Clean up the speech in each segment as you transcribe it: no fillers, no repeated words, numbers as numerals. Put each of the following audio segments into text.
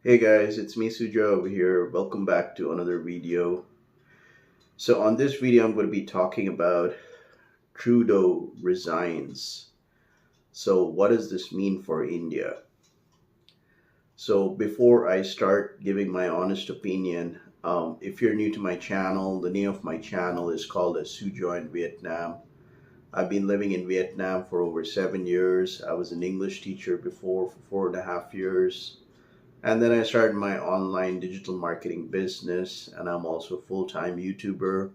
Hey guys, it's me Sujo over here. Welcome back to another video. So on this video I'm going to be talking about Trudeau Resigns. So what does this mean for India? So before I start giving my honest opinion, if you're new to my channel, the name of my channel is called as Sujo in Vietnam. I've been living in Vietnam for over 7 years. I was an English teacher before for 4.5 years. And then I started my online digital marketing business, and I'm also a full-time YouTuber.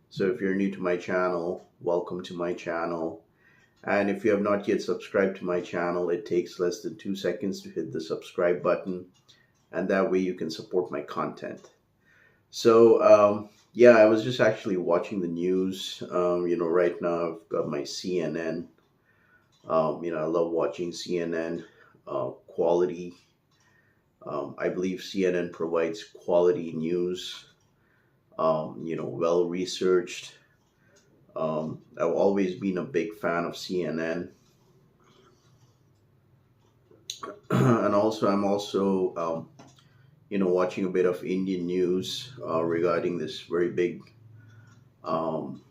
So if you're new to my channel, welcome to my channel. And if you have not yet subscribed to my channel, it takes less than 2 seconds to hit the subscribe button, and that way you can support my content. So yeah, I was just actually watching the news. Right now I've got my CNN. I love watching CNN. Quality. I believe CNN provides quality news, well researched. I've always been a big fan of CNN. And also, I'm also, watching a bit of Indian news regarding this very um,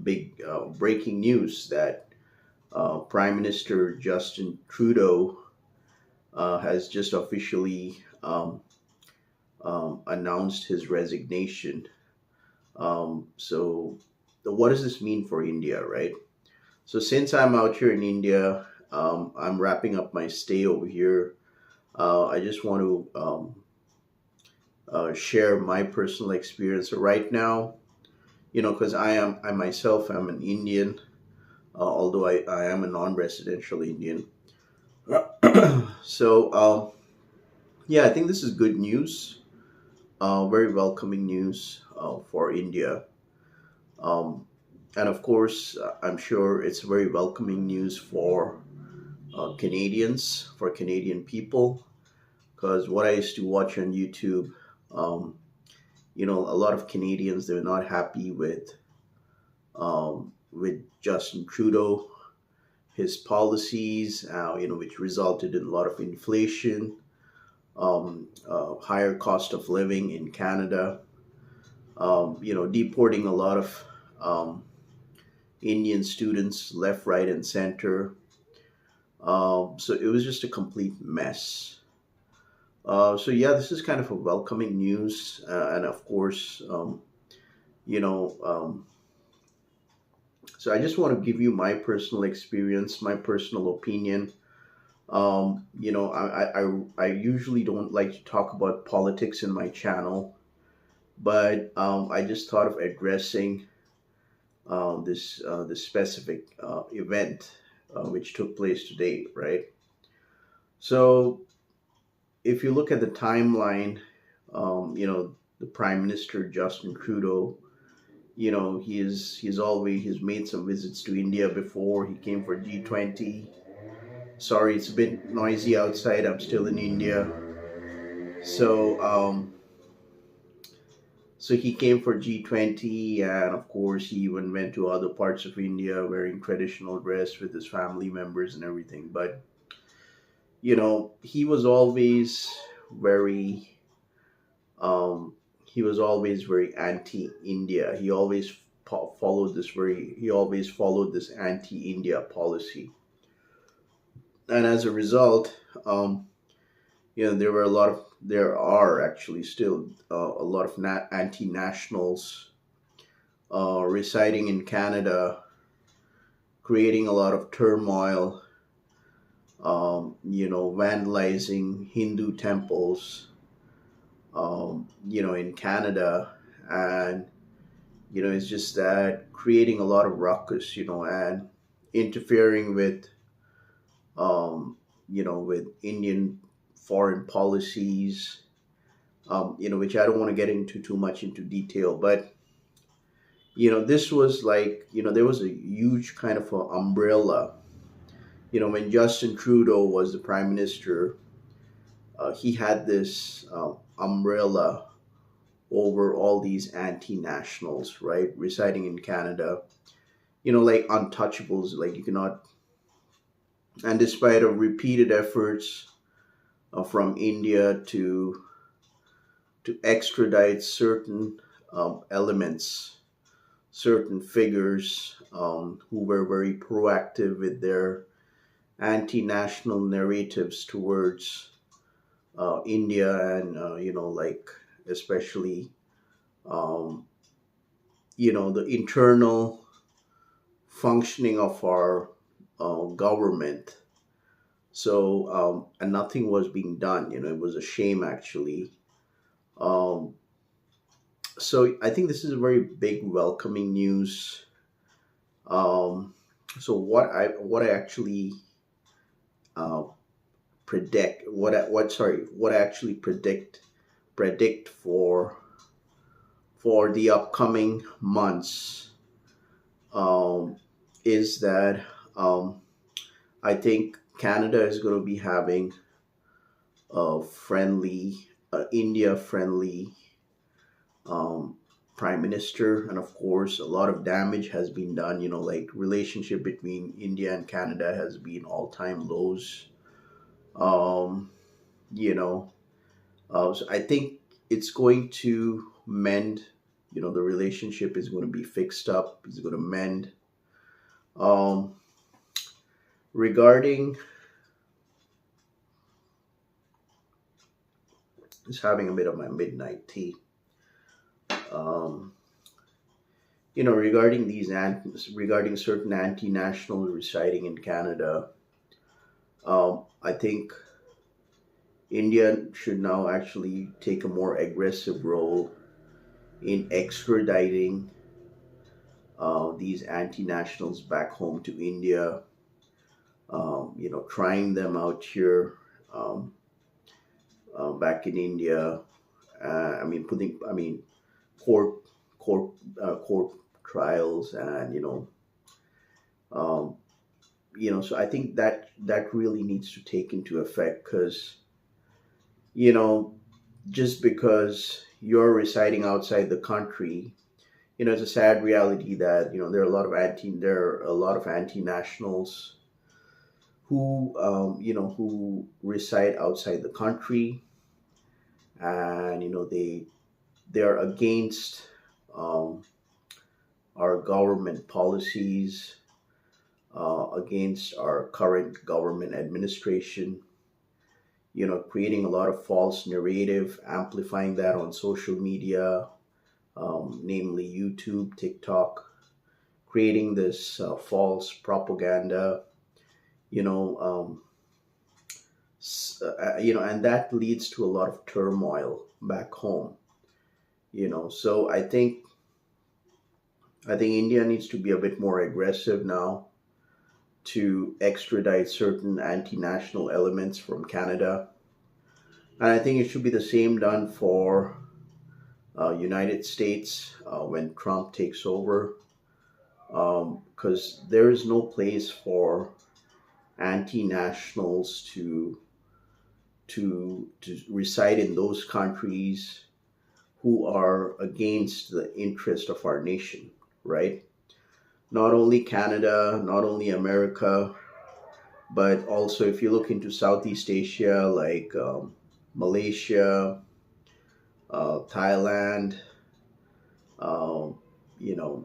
big breaking news that Prime Minister Justin Trudeau has just officially announced his resignation. So, what does this mean for India, right? So, since I'm out here in India, I'm wrapping up my stay over here. I just want to share my personal experience. So right now, because I myself am an Indian, although I am a non-residential Indian. So, yeah, I think this is good news. Very welcoming news for India. Um, and of course, I'm sure it's very welcoming news for Canadians, for Canadian people, because what I used to watch on YouTube, um, a lot of Canadians, they were not happy with Justin Trudeau, his policies, which resulted in a lot of inflation, higher cost of living in Canada, deporting a lot of um, Indian students left, right, and center. So it was just a complete mess. So yeah, this is kind of a welcoming news, and of course, you know, so I just want to give you my personal experience, my personal opinion. I usually don't like to talk about politics in my channel, but I just thought of addressing this specific event which took place today, right? So if you look at the timeline, the Prime Minister Justin Trudeau, he's made some visits to India before. He came for G20. Sorry, it's a bit noisy outside. I'm still in India. So so he came for G20, and of course he even went to other parts of India wearing traditional dress with his family members and everything. But he was always very he was always very anti-India. He always followed this anti-India policy, and as a result, there are actually still a lot of anti-nationals residing in Canada, creating a lot of turmoil, vandalizing Hindu temples, in Canada. And, it's just that creating a lot of ruckus, and interfering with Indian foreign policies, which I don't want to get into too much into detail. But, this was like, there was a huge kind of a umbrella. When Justin Trudeau was the prime minister, he had this umbrella over all these anti-nationals, right, residing in Canada. Like untouchables, like you cannot. And despite of repeated efforts, from India to extradite certain elements, certain figures who were very proactive with their anti-national narratives towards India, and like especially um, the internal functioning of our government. So and nothing was being done. It was a shame actually. Um, so I think this is a very big welcoming news. Um, so what I actually uh, predict what sorry what I actually predict for the upcoming months um, is that um, I think Canada is going to be having a friendly, India friendly um, prime minister, and of course, a lot of damage has been done. Like relationship between India and Canada has been all time lows. Um, you know, so I think it's going to mend. The relationship is going to be fixed up. It's going to mend. Um, regarding just having a bit of my midnight tea. Um, regarding regarding certain anti-nationals residing in Canada, I think India should now actually take a more aggressive role in extraditing these anti-nationals back home to India. Trying them out here um, back in India. Court court trials, and um, so I think that really needs to take into effect, because you know just because you're residing outside the country, it's a sad reality that there are a lot of anti-nationals who who reside outside the country, and they are against um, our government policies, against our current government administration, creating a lot of false narrative, amplifying that on social media, namely YouTube, TikTok, creating this false propaganda, you know, um, and that leads to a lot of turmoil back home. So I think India needs to be a bit more aggressive now to extradite certain anti-national elements from Canada, and I think it should be the same done for United States when Trump takes over, because there is no place for anti-nationals to reside in those countries who are against the interest of our nation, right? Not only Canada, not only America, but also if you look into Southeast Asia, like Malaysia, Thailand, um, you know,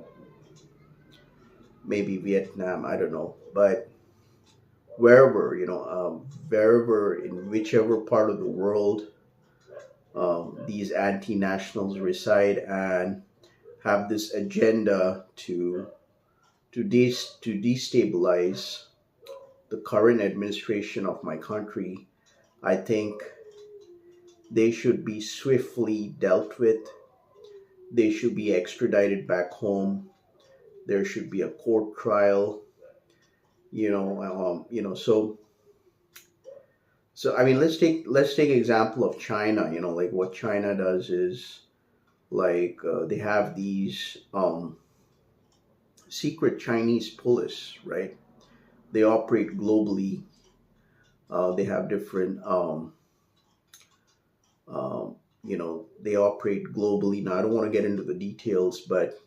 maybe Vietnam, I don't know, but wherever in whichever part of the world these anti-nationals reside and have this agenda to destabilize the current administration of my country, I think they should be swiftly dealt with. They should be extradited back home. There should be a court trial. So I mean, let's take example of China. Like what China does is like they have these secret Chinese police, right? They operate globally. They have different they operate globally. Now I don't want to get into the details, but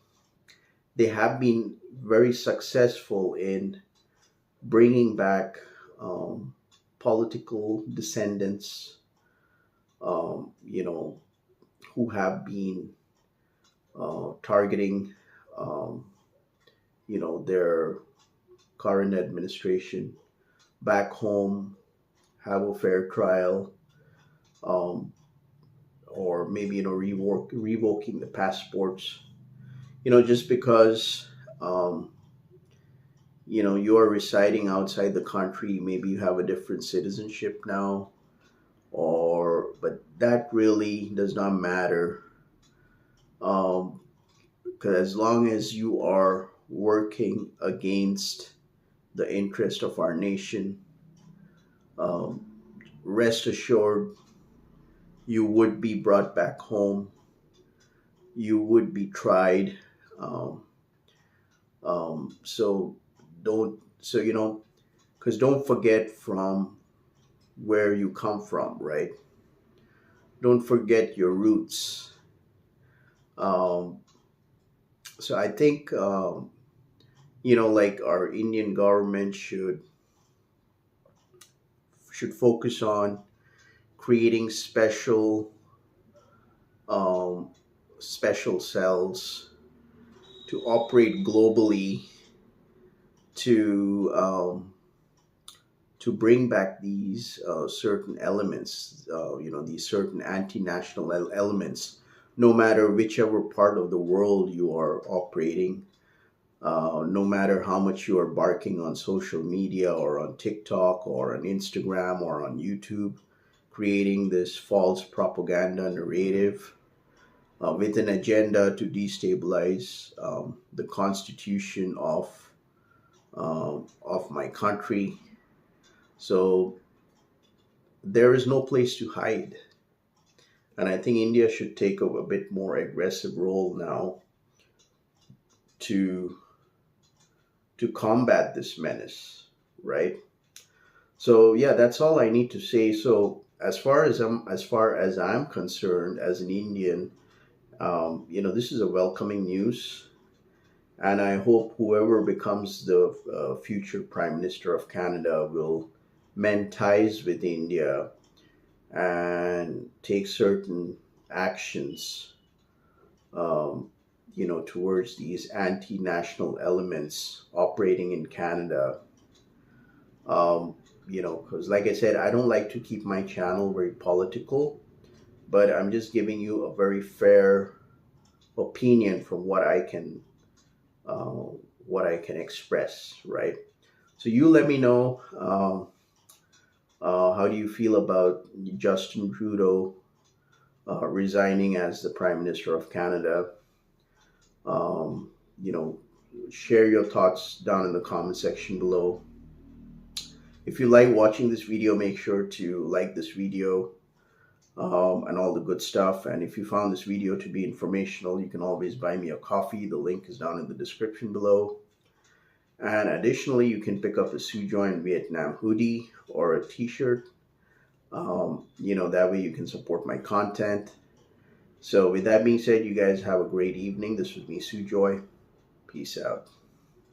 they have been very successful in bringing back um, political descendants, you know, who have been targeting, um, their current administration back home, have a fair trial, um, or maybe, revoking the passports, just because, um, you are residing outside the country. Maybe you have a different citizenship now, but that really does not matter. Um, because as long as you are working against the interest of our nation, um, rest assured you would be brought back home. You would be tried. Um, so don't, so, because don't forget from where you come from, right? Don't forget your roots. Um, so I think, like our Indian government should focus on creating um, special cells to operate globally to bring back these certain elements, these certain anti-national elements, no matter whichever part of the world you are operating, no matter how much you are barking on social media or on TikTok or on Instagram or on YouTube, creating this false propaganda narrative with an agenda to destabilize the constitution of my country. So there is no place to hide. And I think India should take a bit more aggressive role now to combat this menace, right? So yeah, that's all I need to say. So as far as I'm concerned, as an Indian, this is a welcoming news, and I hope whoever becomes the future Prime Minister of Canada will mend ties with India and take certain actions, towards these anti-national elements operating in Canada. Because like I said, I don't like to keep my channel very political, but I'm just giving you a very fair opinion from uh, what I can express, right? So you let me know. How do you feel about Justin Trudeau resigning as the Prime Minister of Canada? Um, you know, Share your thoughts down in the comment section below. If you like watching this video, make sure to like this video, and all the good stuff. And if you found this video to be informational, you can always buy me a coffee. The link is down in the description below. And additionally, you can pick up a Sujoin Vietnam hoodie or a t-shirt. That way you can support my content. So with that being said, you guys have a great evening. This was me, Sujoy. Peace out.